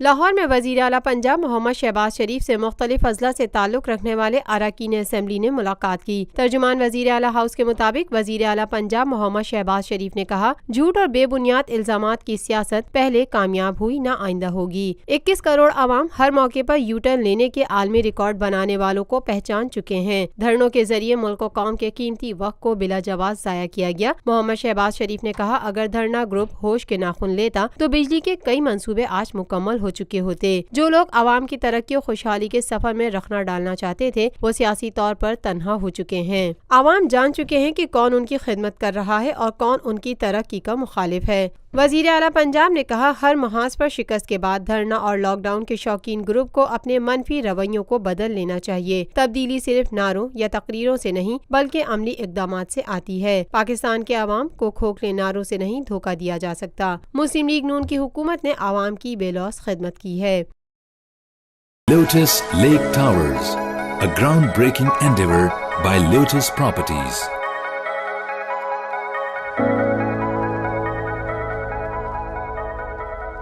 لاہور میں وزیر اعلیٰ پنجاب محمد شہباز شریف سے مختلف اضلاع سے تعلق رکھنے والے اراکین اسمبلی نے ملاقات کی۔ ترجمان وزیر اعلیٰ ہاؤس کے مطابق وزیر اعلیٰ پنجاب محمد شہباز شریف نے کہا، جھوٹ اور بے بنیاد الزامات کی سیاست پہلے کامیاب ہوئی نہ آئندہ ہوگی۔ 21 کروڑ عوام ہر موقع پر یو ٹرن لینے کے عالمی ریکارڈ بنانے والوں کو پہچان چکے ہیں۔ دھرنوں کے ذریعے ملک و قوم کے قیمتی وقت کو بلا جواز ضائع کیا گیا۔ محمد شہباز شریف نے کہا، اگر دھرنا گروپ ہوش کے ناخن لیتا تو بجلی کے کئی منصوبے آج مکمل ہو چکے ہوتے۔ جو لوگ عوام کی ترقی و خوشحالی کے سفر میں رخنہ ڈالنا چاہتے تھے وہ سیاسی طور پر تنہا ہو چکے ہیں۔ عوام جان چکے ہیں کہ کون ان کی خدمت کر رہا ہے اور کون ان کی ترقی کا مخالف ہے۔ وزیر اعلیٰ پنجاب نے کہا، ہر محاذ پر شکست کے بعد دھرنا اور لاک ڈاؤن کے شوقین گروپ کو اپنے منفی رویوں کو بدل لینا چاہیے۔ تبدیلی صرف نعروں یا تقریروں سے نہیں بلکہ عملی اقدامات سے آتی ہے۔ پاکستان کے عوام کو کھوکھلے نعروں سے نہیں دھوکہ دیا جا سکتا۔ مسلم لیگ نون کی حکومت نے عوام کی بے لوث خدمت کی ہے۔ Lotus Lake Towers, a groundbreaking endeavor by Lotus Properties.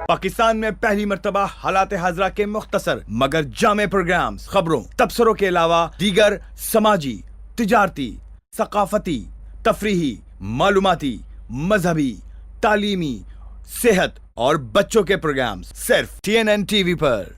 Pakistan میں پہلی مرتبہ حالات حاضرہ کے مختصر مگر جامع پروگرامز، خبروں، تبصروں کے علاوہ دیگر سماجی، تجارتی، ثقافتی، تفریحی، معلوماتی، مذہبی، تعلیمی، صحت اور بچوں کے پروگرامز صرف TNN TV پر۔